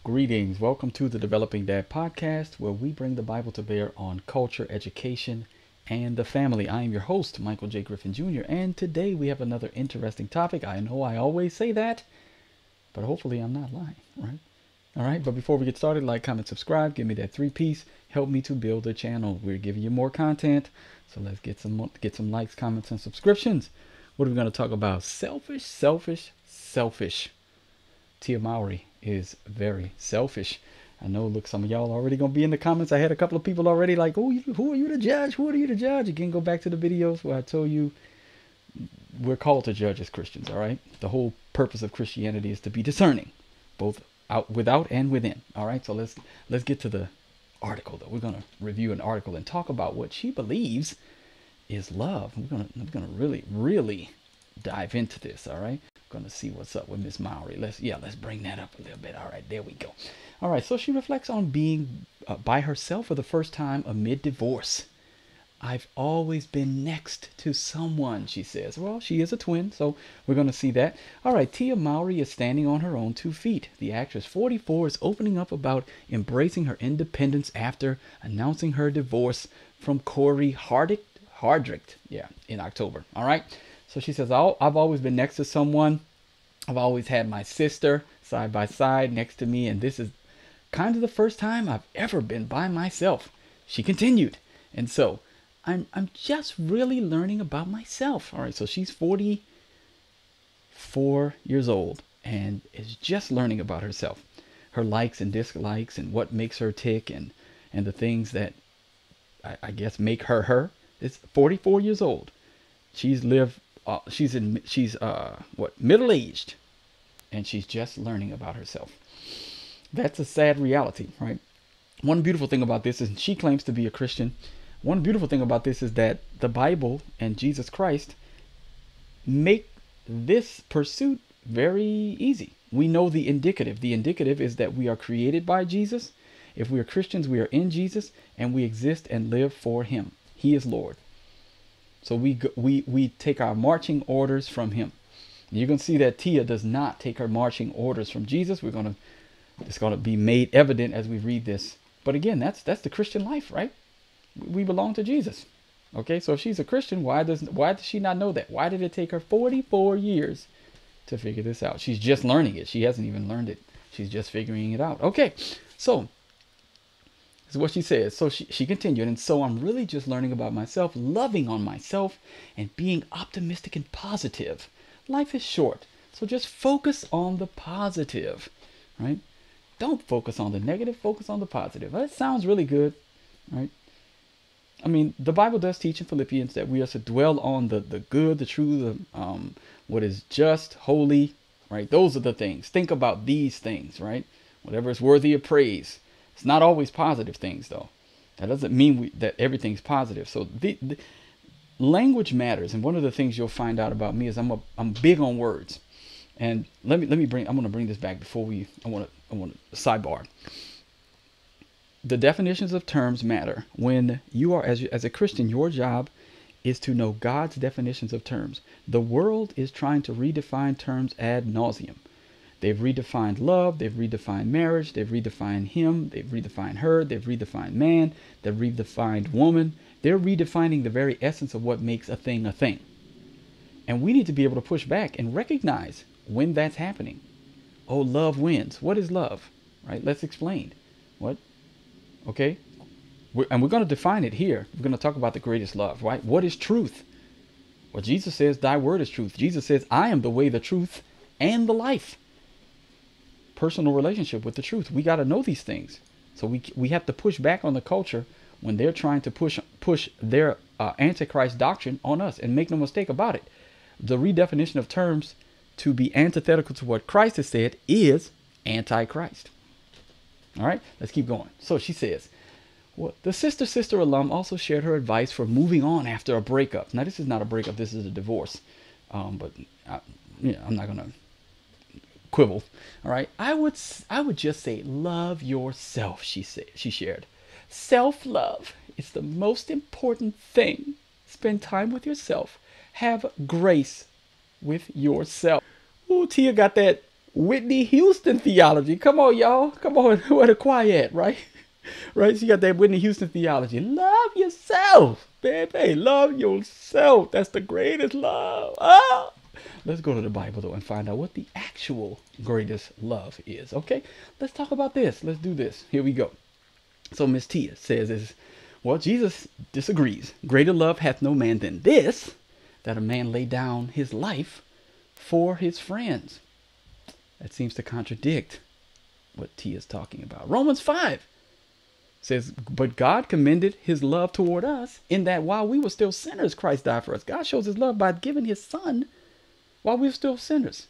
Greetings. Welcome to the Developing Dad podcast, where we bring the Bible to bear on culture, education, and the family. I am your host, Michael J. Griffin Jr., and today we have another interesting topic. I know I always say that, but hopefully I'm not lying, right? All right, but before we get started, like, comment, subscribe, give me that three-piece, help me to build the channel. We're giving you more content, so let's get some likes, comments, and subscriptions. What are we going to talk about? Selfish, selfish, selfish. Tia Mowry is very selfish. I know, look, some of y'all already going to be in the comments. I had a couple of people already like, oh, who are you to judge? Who are you to judge? Again, go back to the videos where I told you we're called to judge as Christians, all right? The whole purpose of Christianity is to be discerning, both without and within, all right? So let's get to the article, though. We're going to review an article and talk about what she believes is love. We're gonna really dive into this, all right? Going to see what's up with Miss Mowry. Let's bring that up a little bit. All right, there we go. All right, so she reflects on being by herself for the first time amid divorce. I've always been next to someone, she says. Well, she is a twin, so we're going to see that. All right, Tia Mowry is standing on her own 2 feet. The actress, 44, is opening up about embracing her independence after announcing her divorce from Cory Hardrict, in October. All right. So she says, I've always been next to someone. I've always had my sister side by side next to me. And this is kind of the first time I've ever been by myself. She continued. And so I'm just really learning about myself. All right. So she's 44 years old and is just learning about herself, her likes and dislikes and what makes her tick and the things that I guess make her her. It's 44 years old. She's lived. She's middle-aged, and she's just learning about herself. That's a sad reality, right? One beautiful thing about this is she claims to be a Christian. One beautiful thing about this is that the Bible and Jesus Christ make this pursuit very easy. We know the indicative. The indicative is that we are created by Jesus. If we are Christians, we are in Jesus, and we exist and live for Him. He is Lord. So we take our marching orders from Him. You're going to see that Tia does not take her marching orders from Jesus. It's going to be made evident as we read this. But again, that's the Christian life, right? We belong to Jesus. Okay, so if she's a Christian, why does she not know that? Why did it take her 44 years to figure this out? She's just learning it. She hasn't even learned it. She's just figuring it out. Okay, so is what she says. So she continued, and so I'm really just learning about myself, loving on myself, and being optimistic and positive. Life is short, so just focus on the positive, right? Don't focus on the negative, focus on the positive. That sounds really good, right? I mean, the Bible does teach in Philippians that we are to dwell on the good, the true, what is just, holy, right? Those are the things. Think about these things, right? Whatever is worthy of praise. It's not always positive things, though. That doesn't mean that everything's positive. So the language matters, and one of the things you'll find out about me is I'm big on words. And I'm going to bring this back before I want to sidebar. The definitions of terms matter. When you are as a Christian, your job is to know God's definitions of terms. The world is trying to redefine terms ad nauseum. They've redefined love, they've redefined marriage, they've redefined him, they've redefined her, they've redefined man, they've redefined woman. They're redefining the very essence of what makes a thing a thing. And we need to be able to push back and recognize when that's happening. Oh, love wins. What is love? Right? Let's explain. What? Okay? We're going to define it here. We're going to talk about the greatest love, right? What is truth? Well, Jesus says, thy word is truth. Jesus says, I am the way, the truth, and the life. Personal relationship with the truth. We got to know these things. So we have to push back on the culture when they're trying to push their antichrist doctrine on us. And make no mistake about it, the redefinition of terms to be antithetical to what Christ has said is antichrist. All right, let's keep going. So she says, well, the sister alum also shared her advice for moving on after a breakup. Now, this is not a breakup. This is a divorce. I'm not going to quibble. All right. I would just say, love yourself, she shared. Self-love is the most important thing. Spend time with yourself. Have grace with yourself. Ooh, Tia got that Whitney Houston theology. Come on, y'all. Come on. Where the quiet at, right? Right? She got that Whitney Houston theology. Love yourself, baby. Love yourself. That's the greatest love. Ah! Let's go to the Bible, though, and find out what the actual greatest love is. Okay? Let's talk about this. Let's do this. Here we go. So Miss Tia says, well, Jesus disagrees. Greater love hath no man than this, that a man lay down his life for his friends. That seems to contradict what Tia is talking about. Romans 5 says, but God commended his love toward us in that while we were still sinners, Christ died for us. God shows his love by giving his son while we were still sinners.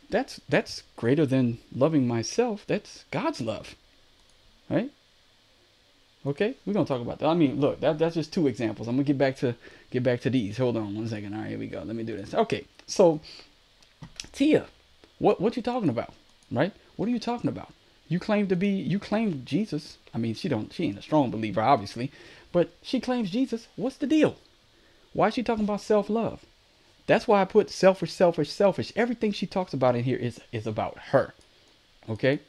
That's greater than loving myself. That's God's love. Right? Okay, we're gonna talk about that. I mean, look, that's just two examples. I'm gonna get back to these. Hold on 1 second. All right, here we go. Let me do this. Okay, so Tia, what you talking about? Right? What are you talking about? You claim Jesus. I mean, she ain't a strong believer, obviously, but she claims Jesus. What's the deal? Why is she talking about self-love? That's why I put selfish. Everything she talks about in here is about her. Okay?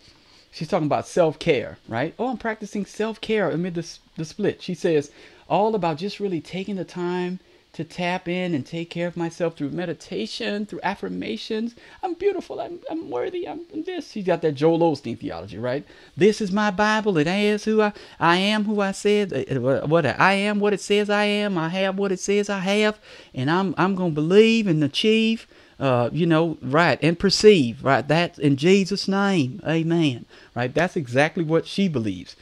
She's talking about self-care, right? Oh, I'm practicing self-care amid the split. She says all about just really taking the time to tap in and take care of myself through meditation, through affirmations. I'm beautiful. I'm worthy. I'm this. She's got that Joel Osteen theology, right? This is my Bible. It is who I am, who I said, what I am, what it says I am. I have what it says I have. And I'm going to believe and achieve, right, and perceive, right? That's in Jesus' name. Amen. Right? That's exactly what she believes.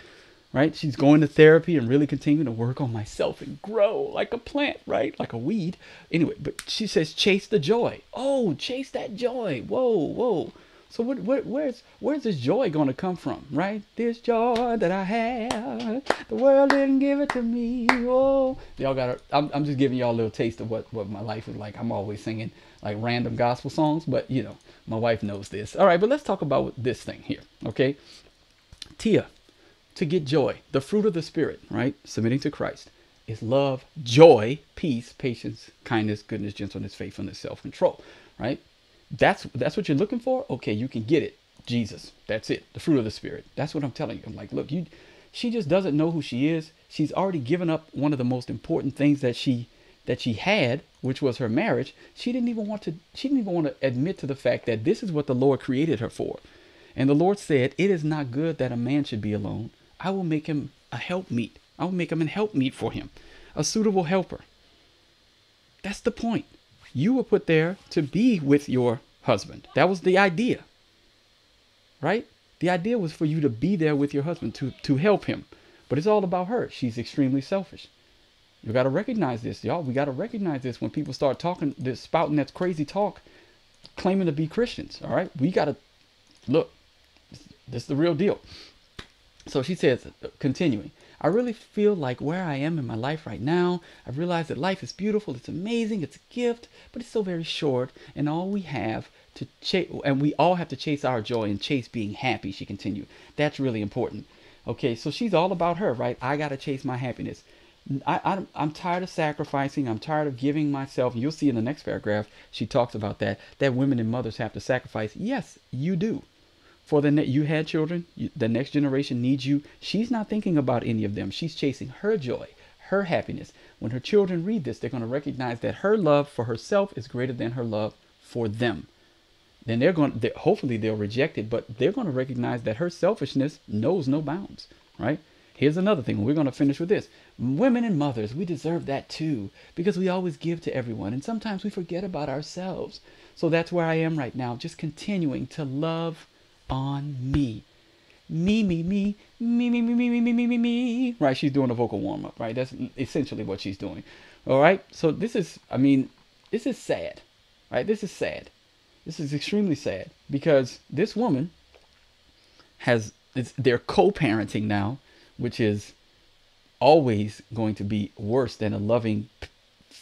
Right? She's going to therapy and really continuing to work on myself and grow like a plant, right? Like a weed. Anyway, but she says, chase the joy. Oh, chase that joy. Whoa. So where's this joy going to come from, right? This joy that I have, the world didn't give it to me. Oh, y'all got to, I'm just giving y'all a little taste of what my life is like. I'm always singing like random gospel songs, but my wife knows this. All right, but let's talk about this thing here, okay? Tia. To get joy, the fruit of the Spirit, right? Submitting to Christ is love, joy, peace, patience, kindness, goodness, gentleness, faithfulness, self-control, right? That's what you're looking for. Okay, you can get it. Jesus, that's it. The fruit of the Spirit. That's what I'm telling you. I'm like, look, she just doesn't know who she is. She's already given up one of the most important things that she had, which was her marriage. She didn't even want to admit to the fact that this is what the Lord created her for. And the Lord said, it is not good that a man should be alone. I will make him a helpmeet. I will make him a helpmeet for him, a suitable helper. That's the point. You were put there to be with your husband. That was the idea, right? The idea was for you to be there with your husband, to help him. But it's all about her. She's extremely selfish. You got to recognize this, y'all. We got to recognize this when people start talking, spouting that crazy talk, claiming to be Christians. All right, we got to look. This is the real deal. So she says, continuing, I really feel like where I am in my life right now, I've realized that life is beautiful, it's amazing, it's a gift, but it's so very short, and all we have to chase, and we all have to chase our joy and chase being happy, she continued. That's really important. Okay, so she's all about her, right? I got to chase my happiness. I'm tired of sacrificing. I'm tired of giving myself. And you'll see in the next paragraph, she talks about that women and mothers have to sacrifice. Yes, you do. For you had children, the next generation needs you. She's not thinking about any of them. She's chasing her joy, her happiness. When her children read this, they're going to recognize that her love for herself is greater than her love for them. Then hopefully they'll reject it, but they're going to recognize that her selfishness knows no bounds, right? Here's another thing. We're going to finish with this. Women and mothers, we deserve that too, because we always give to everyone, and sometimes we forget about ourselves. So that's where I am right now, just continuing to love on me. Me. Right, she's doing a vocal warm-up, right? That's essentially what she's doing. All right, so this is sad, right? This is sad. This is extremely sad because this woman they're co-parenting now, which is always going to be worse than a loving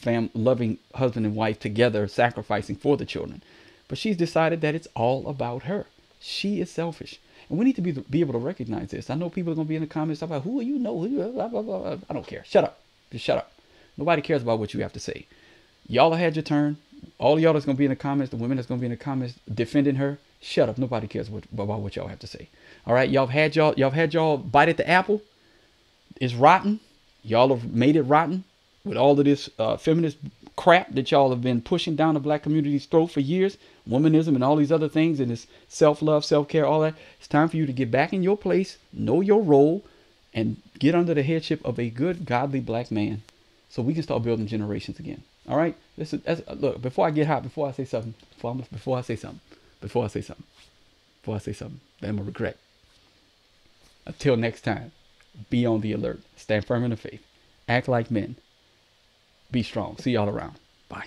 husband and wife together sacrificing for the children. But she's decided that it's all about her. She is selfish. And we need to be able to recognize this. I know people are going to be in the comments about who you know. Blah, blah, blah. I don't care. Shut up. Just shut up. Nobody cares about what you have to say. Y'all have had your turn. All of y'all that's gonna be in the comments, the women that's gonna be in the comments defending her, shut up. Nobody cares about what y'all have to say. All right, y'all had y'all bite at the apple. It's rotten. Y'all have made it rotten with all of this feminist crap that y'all have been pushing down the black community's throat for years. Womanism and all these other things, and this self-love, self-care, all that. It's time for you to get back in your place, know your role, and get under the headship of a good, godly black man, so we can start building generations again. All right. Look. Before I get hot, before I say something, before I say something, that I'm gonna regret. Until next time, be on the alert. Stand firm in the faith. Act like men. Be strong. See y'all around. Bye.